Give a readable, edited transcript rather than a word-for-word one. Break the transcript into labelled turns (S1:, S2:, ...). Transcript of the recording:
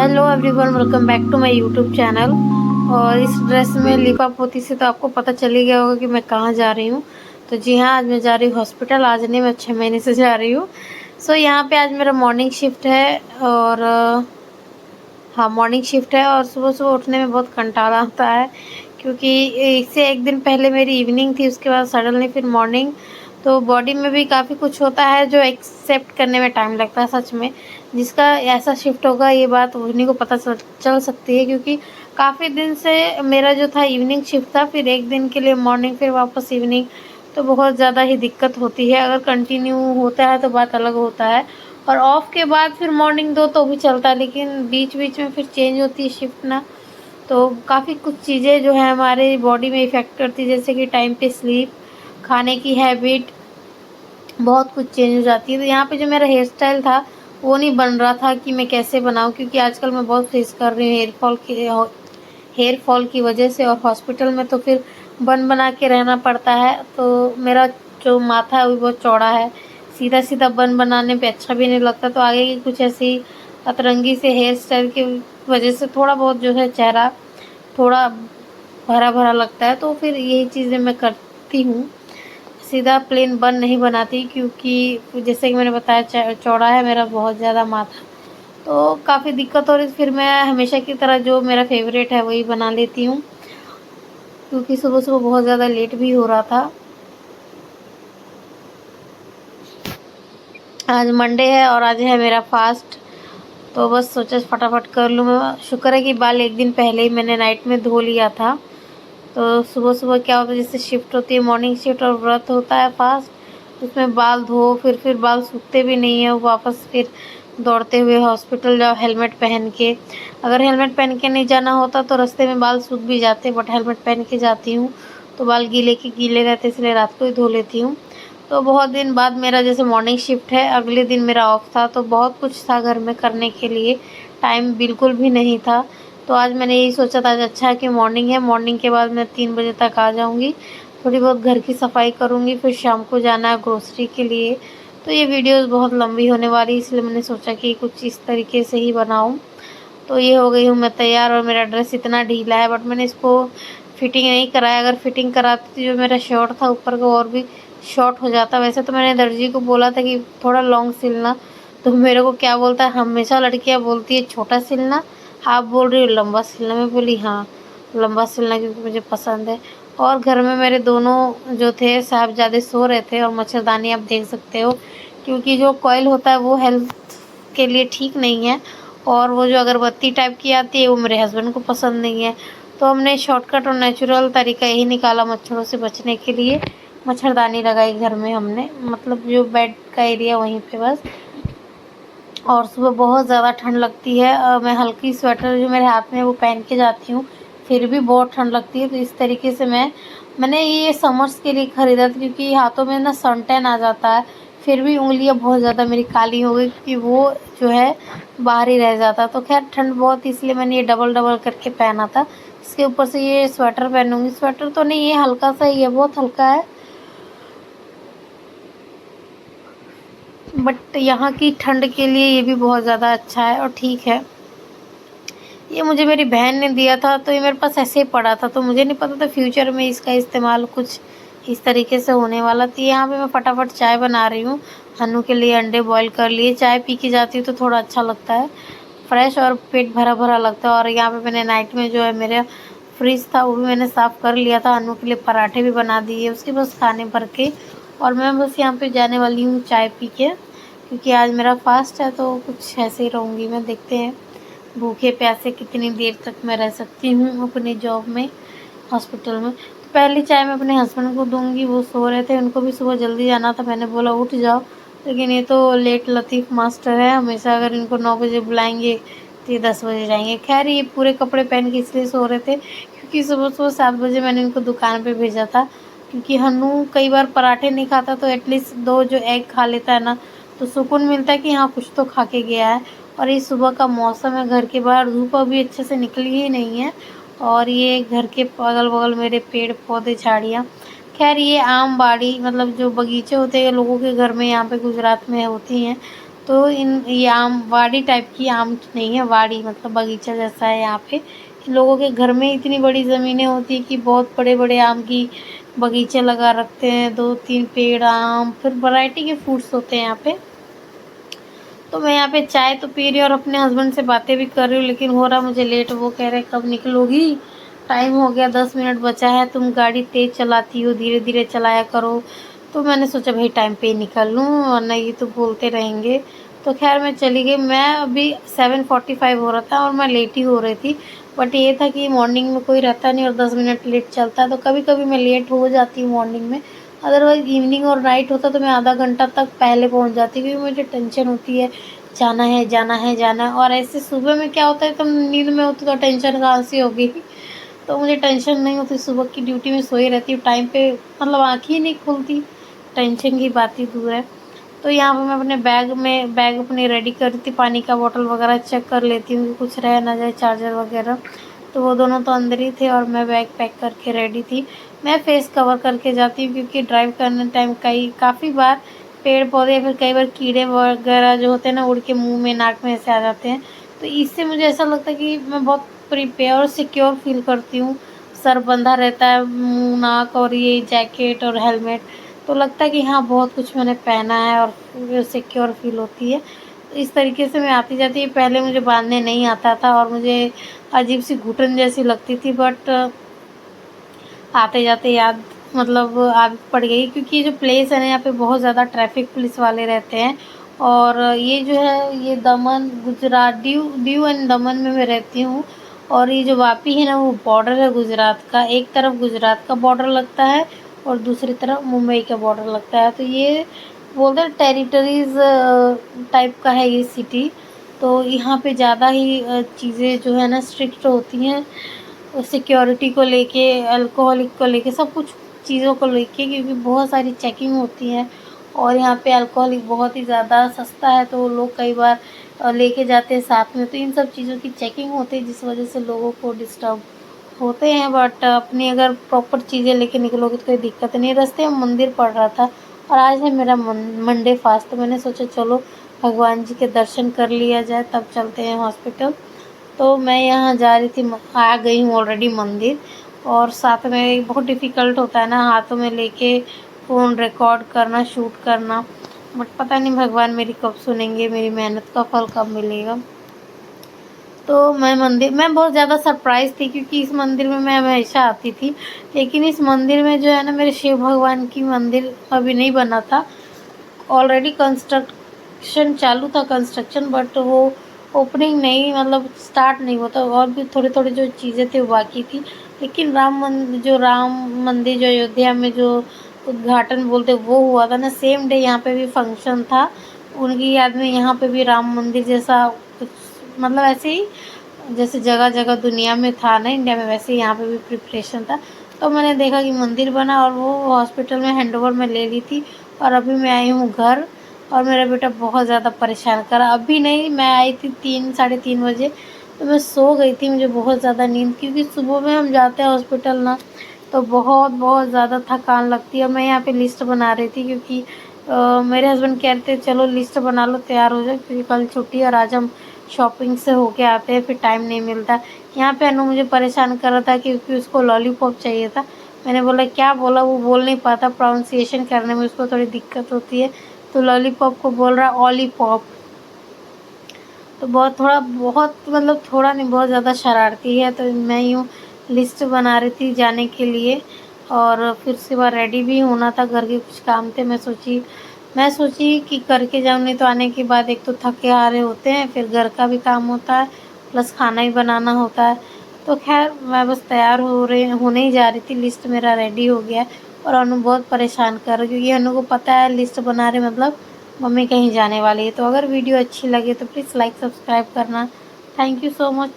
S1: Hello everyone, welcome back to my YouTube channel. और इस dress में लिपा पोती से तो आपको पता चल ही गया होगा कि मैं कहाँ जा रही हूँ। तो जी हाँ, आज मैं जा रही हूँ हॉस्पिटल। आज नहीं, मैं 6 महीने से जा रही हूँ। सो यहाँ पे आज मेरा मॉर्निंग शिफ्ट है और हाँ, मॉर्निंग शिफ्ट है और सुबह सुबह उठने में बहुत कंटाला आता है, क्योंकि इससे एक दिन पहले मेरी इवनिंग थी, उसके बाद सडनली फिर मॉर्निंग। तो बॉडी में भी काफ़ी कुछ होता है जो एक्सेप्ट करने में टाइम लगता है सच में। जिसका ऐसा शिफ्ट होगा ये बात उन्हीं को पता चल सकती है, क्योंकि काफ़ी दिन से मेरा जो था इवनिंग शिफ्ट था, फिर एक दिन के लिए मॉर्निंग, फिर वापस इवनिंग। तो बहुत ज़्यादा ही दिक्कत होती है। अगर कंटिन्यू होता है तो बात अलग होता है, और ऑफ के बाद फिर मॉर्निंग दो तो भी चलता है, लेकिन बीच बीच में फिर चेंज होती है शिफ्ट ना। तो काफ़ी कुछ चीज़ें जो है हमारे बॉडी में इफ़ेक्ट करती है, जैसे कि टाइम पे स्लीप, खाने की हैबिट, बहुत कुछ चेंज हो जाती है। तो यहाँ पे जो मेरा हेयर स्टाइल था वो नहीं बन रहा था कि मैं कैसे बनाऊँ, क्योंकि आजकल मैं बहुत फेस कर रही हूँ हेयर फॉल की वजह से। और हॉस्पिटल में तो फिर बन बना के रहना पड़ता है। तो मेरा जो माथा है वो बहुत चौड़ा है, सीधा सीधा बन बनाने पे अच्छा भी नहीं लगता। तो आगे की कुछ ऐसी अतरंगी से हेयर स्टाइल की वजह से थोड़ा बहुत जो है चेहरा थोड़ा भरा भरा लगता है। तो फिर यही चीज़ें मैं करती हूँ, सीधा प्लेन बन नहीं बनाती, क्योंकि जैसे कि मैंने बताया चौड़ा है मेरा बहुत ज़्यादा माथा। तो काफ़ी दिक्कत हो रही, फिर मैं हमेशा की तरह जो मेरा फेवरेट है वही बना लेती हूँ, क्योंकि सुबह सुबह बहुत ज़्यादा लेट भी हो रहा था। आज मंडे है और आज है मेरा फास्ट। तो बस सोचा फटाफट कर लूँ मैं। शुक्र है कि बाल एक दिन पहले ही मैंने नाइट में धो लिया था। तो सुबह सुबह क्या होता है, जैसे शिफ्ट होती है मॉर्निंग शिफ्ट और व्रत होता है फास्ट, उसमें बाल धो, फिर बाल सूखते भी नहीं है, वापस फिर दौड़ते हुए हॉस्पिटल जाओ हेलमेट पहन के। अगर हेलमेट पहन के नहीं जाना होता तो रास्ते में बाल सूख भी जाते, बट हेलमेट पहन के जाती हूँ तो बाल गीले के गीले रहते, इसलिए रात को ही धो लेती हूँ। तो बहुत दिन बाद मेरा जैसे मॉर्निंग शिफ्ट है, अगले दिन मेरा ऑफ था, तो बहुत कुछ था घर में करने के लिए, टाइम बिल्कुल भी नहीं था। तो आज मैंने यही सोचा था आज अच्छा है कि मॉर्निंग है, मॉर्निंग के बाद मैं 3 बजे तक आ जाऊँगी, थोड़ी बहुत घर की सफाई करूँगी, फिर शाम को जाना है ग्रोसरी के लिए। तो ये वीडियोस बहुत लंबी होने वाली, इसलिए मैंने सोचा कि कुछ इस तरीके से ही बनाऊँ। तो ये हो गई हूँ मैं तैयार, और मेरा ड्रेस इतना ढीला है, बट मैंने इसको फिटिंग नहीं कराया। अगर फिटिंग कराती तो जो मेरा शॉर्ट था ऊपर का और भी शॉर्ट हो जाता। वैसे तो मैंने दर्जी को बोला था कि थोड़ा लॉन्ग सिलना, तो मेरे को क्या बोलता है, हमेशा लड़कियाँ बोलती है छोटा सिलना, आप बोल रही हो लंबा सिलना। मैं बोली हाँ, लंबा सिलना क्योंकि मुझे पसंद है। और घर में मेरे दोनों जो थे साहबजादे सो रहे थे, और मच्छरदानी आप देख सकते हो, क्योंकि जो कॉइल होता है वो हेल्थ के लिए ठीक नहीं है, और वो जो अगरबत्ती टाइप की आती है वो मेरे हस्बैंड को पसंद नहीं है। तो हमने शॉर्टकट और नेचुरल तरीका यही निकाला मच्छरों से बचने के लिए। मच्छरदानी लगाई घर में हमने, मतलब जो बेड का एरिया वहीं पे बस। और सुबह बहुत ज़्यादा ठंड लगती है, मैं हल्की स्वेटर जो मेरे हाथ में है वो पहन के जाती हूँ, फिर भी बहुत ठंड लगती है। तो इस तरीके से मैंने ये समर्स के लिए ख़रीदा था, क्योंकि हाथों में ना सन टैन आ जाता है, फिर भी उंगलियां बहुत ज़्यादा मेरी काली हो गई, क्योंकि वो जो है बाहर ही रह जाता। तो खैर ठंड बहुत थी, इसलिए मैंने ये डबल डबल करके पहना था। इसके ऊपर से ये स्वेटर पहनूंगी, स्वेटर तो नहीं, ये हल्का सा ही है, बहुत हल्का है, बट यहाँ की ठंड के लिए ये भी बहुत ज़्यादा अच्छा है और ठीक है। ये मुझे मेरी बहन ने दिया था, तो ये मेरे पास ऐसे ही पड़ा था, तो मुझे नहीं पता था फ्यूचर में इसका इस्तेमाल कुछ इस तरीके से होने वाला। तो यहाँ पे मैं फटाफट चाय बना रही हूँ, हन्नू के लिए अंडे बॉईल कर लिए। चाय पी के जाती हूँ तो थोड़ा अच्छा लगता है, फ्रेश और पेट भरा भरा लगता है। और यहाँ पे मैंने नाइट में जो है मेरा फ्रिज था वो भी मैंने साफ़ कर लिया था, हन्नू के लिए पराठे भी बना दिए उसके बस खाने भर के। और मैं बस यहाँ पे जाने वाली हूँ चाय पी के, क्योंकि आज मेरा फास्ट है, तो कुछ ऐसे ही रहूँगी मैं। देखते हैं भूखे प्यासे कितनी देर तक मैं रह सकती हूँ अपनी जॉब में, हॉस्पिटल में। तो पहली चाय मैं अपने हस्बैंड को दूंगी, वो सो रहे थे, उनको भी सुबह जल्दी जाना था, मैंने बोला उठ जाओ, लेकिन ये तो लेट लतीफ़ मास्टर है, हमेशा अगर इनको 9 बजे बुलाएंगे तो ये 10 बजे जाएंगे। खैर ये पूरे कपड़े पहन के इसलिए सो रहे थे क्योंकि सुबह सुबह 7 बजे मैंने इनको दुकान पर भेजा था, क्योंकि हन्नू कई बार पराठे नहीं खाता, तो एटलीस्ट 2 जो एग खा लेता है ना, तो सुकून मिलता है कि हाँ कुछ तो खा के गया है। और ये सुबह का मौसम है, घर के बाहर धूप अभी अच्छे से निकली ही नहीं है, और ये घर के अगल बगल मेरे पेड़ पौधे झाड़ियाँ। खैर ये आम बाड़ी, मतलब जो बगीचे होते हैं लोगों के घर में, यहाँ पे गुजरात में होती हैं, तो ये आम वाड़ी टाइप की, आम नहीं है, वाड़ी मतलब बगीचा जैसा है यहाँ पे। लोगों के घर में इतनी बड़ी ज़मीनें होती हैं कि बहुत बड़े-बड़े आम की बगीचे लगा रखते हैं, 2-3 पेड़ आम, फिर वैरायटी के फ्रूट्स होते हैं यहाँ पे। तो मैं यहाँ पे चाय तो पी रही हूँ और अपने हस्बैंड से बातें भी कर रही हूँ, लेकिन हो रहा मुझे लेट। वो कह रहे कब निकलोगी, टाइम हो गया, 10 मिनट बचा है, तुम गाड़ी तेज़ चलाती हो, धीरे धीरे चलाया करो। तो मैंने सोचा भाई टाइम पे ही निकल लूँ, वरना ये तो बोलते रहेंगे। तो खैर मैं चली गई। मैं अभी 7:45 हो रहा था और मैं लेट ही हो रही थी। बट ये था कि मॉर्निंग में कोई रहता नहीं और 10 मिनट लेट चलता है, तो कभी कभी मैं लेट हो जाती हूँ मॉर्निंग में। अदरवाइज़ इवनिंग और नाइट होता तो मैं आधा घंटा तक पहले पहुँच जाती, क्योंकि मुझे टेंशन होती है, जाना है जाना है जाना है। और ऐसे सुबह में क्या होता है, तुम नींद में होती तो टेंशन कहाँ से होगी। तो मुझे टेंशन नहीं होती, सुबह की ड्यूटी में सोई रहती हूँ टाइम पे, मतलब आँख ही नहीं खुलती, टेंशन की बात ही दूर है। तो यहाँ पे मैं अपने बैग अपनी रेडी कर रही थी, पानी का बॉटल वगैरह चेक कर लेती हूँ कि कुछ रह ना जाए, चार्जर वगैरह। तो वो दोनों तो अंदर ही थे और मैं बैग पैक करके रेडी थी। मैं फेस कवर करके जाती हूँ, क्योंकि ड्राइव करने टाइम काफ़ी बार पेड़ पौधे या फिर कई बार कीड़े वगैरह जो होते हैं ना, उड़ के मुँह में नाक में ऐसे आ जाते हैं। तो इससे मुझे ऐसा लगता है कि मैं बहुत प्रिपेयर और सिक्योर फील करती हूँ। सर बंधा रहता है, मुँह नाक, और ये जैकेट और हेलमेट, तो लगता है कि हाँ बहुत कुछ मैंने पहना है और सिक्योर फील होती है। तो इस तरीके से मैं आती जाती, पहले मुझे बांधने नहीं आता था और मुझे अजीब सी घुटन जैसी लगती थी, बट आते जाते याद मतलब आदत पड़ गई, क्योंकि ये जो प्लेस है ना, यहाँ पे बहुत ज़्यादा ट्रैफिक पुलिस वाले रहते हैं। और ये जो है, ये दमन गुजरात, दीव एंड दमन में मैं रहती हूँ। और ये जो वापी है ना, वो बॉर्डर है गुजरात का। एक तरफ गुजरात का बॉर्डर लगता है और दूसरी तरफ मुंबई का बॉर्डर लगता है। तो ये बोलते हैं टेरिटरीज टाइप का है ये सिटी। तो यहाँ पे ज़्यादा ही चीज़ें जो है ना स्ट्रिक्ट होती हैं, सिक्योरिटी को लेके, अल्कोहलिक को लेके, सब कुछ चीज़ों को लेके, क्योंकि बहुत सारी चेकिंग होती है। और यहाँ पे अल्कोहलिक बहुत ही ज़्यादा सस्ता है, तो लोग कई बार लेके जाते हैं साथ में। तो इन सब चीज़ों की चेकिंग होती है, जिस वजह से लोगों को डिस्टर्ब होते हैं। बट अपनी अगर प्रॉपर चीज़ें लेके निकलोगे तो कोई दिक्कत नहीं। रास्ते में मंदिर पड़ रहा था और आज है मेरा मंडे फास्ट, तो मैंने सोचा चलो भगवान जी के दर्शन कर लिया जाए, तब चलते हैं हॉस्पिटल। तो मैं यहाँ जा रही थी, आ गई हूँ ऑलरेडी मंदिर। और साथ में बहुत डिफ़िकल्ट होता है ना हाथों में लेके फ़ोन रिकॉर्ड करना, शूट करना। बट पता नहीं भगवान मेरी कब सुनेंगे, मेरी मेहनत का फल कब मिलेगा। तो मैं बहुत ज़्यादा सरप्राइज़ थी, क्योंकि इस मंदिर में मैं हमेशा आती थी। लेकिन इस मंदिर में जो है ना, मेरे शिव भगवान की मंदिर अभी नहीं बना था। ऑलरेडी कंस्ट्रक्शन चालू था, कंस्ट्रक्शन, बट वो ओपनिंग नहीं, मतलब स्टार्ट नहीं हुआ था, और भी थोड़ी थोड़ी जो चीज़ें थी वो बाकी थी। लेकिन राम मंदिर जो अयोध्या में जो उद्घाटन बोलते वो हुआ था ना, सेम डे यहाँ पे भी फंक्शन था। उनकी याद में यहाँ पे भी राम मंदिर जैसा कुछ, मतलब ऐसे ही जैसे जगह जगह दुनिया में था ना इंडिया में, वैसे यहाँ पे भी प्रिपरेशन था। तो मैंने देखा कि मंदिर बना और वो हॉस्पिटल में हैंडओवर में ले ली थी। और अभी मैं आई हूँ घर, और मेरा बेटा बहुत ज़्यादा परेशान करा। अभी नहीं, मैं आई थी 3 साढ़े 3 बजे, तो मैं सो गई थी, मुझे बहुत ज़्यादा नींद, क्योंकि सुबह में हम जाते हैं हॉस्पिटल ना, तो बहुत बहुत ज़्यादा थकान लगती है। मैं यहाँ पे लिस्ट बना रही थी, क्योंकि मेरे हस्बैंड कहते हैं चलो लिस्ट बना लो, तैयार हो जाए, क्योंकि कल छुट्टी है और आज हम शॉपिंग से होके आते हैं, फिर टाइम नहीं मिलता। यहाँ पे अनु मुझे परेशान कर रहा था, क्योंकि उसको लॉलीपॉप चाहिए था। मैंने बोला क्या बोला, वो बोल नहीं पाता, प्रोनाउंसिएशन करने में उसको थोड़ी दिक्कत होती है, तो लॉलीपॉप को बोल रहा ऑलीपॉप। तो बहुत मतलब थोड़ा नहीं, बहुत ज़्यादा शरारती है। तो मैं यूँ लिस्ट बना रही थी जाने के लिए, और फिर उसके बाद रेडी भी होना था, घर के कुछ काम थे। मैं सोची कि करके जाऊँ, नहीं तो आने के बाद एक तो थके हारे होते हैं, फिर घर का भी काम होता है, प्लस खाना ही बनाना होता है। तो खैर मैं बस तैयार होने ही जा रही थी, लिस्ट मेरा रेडी हो गया है। और अनु बहुत परेशान कर रहा है, क्योंकि अनु को पता है लिस्ट बना रहे मतलब मम्मी कहीं जाने वाली है। तो अगर वीडियो अच्छी लगे तो प्लीज़ लाइक सब्सक्राइब करना। Thank you so much.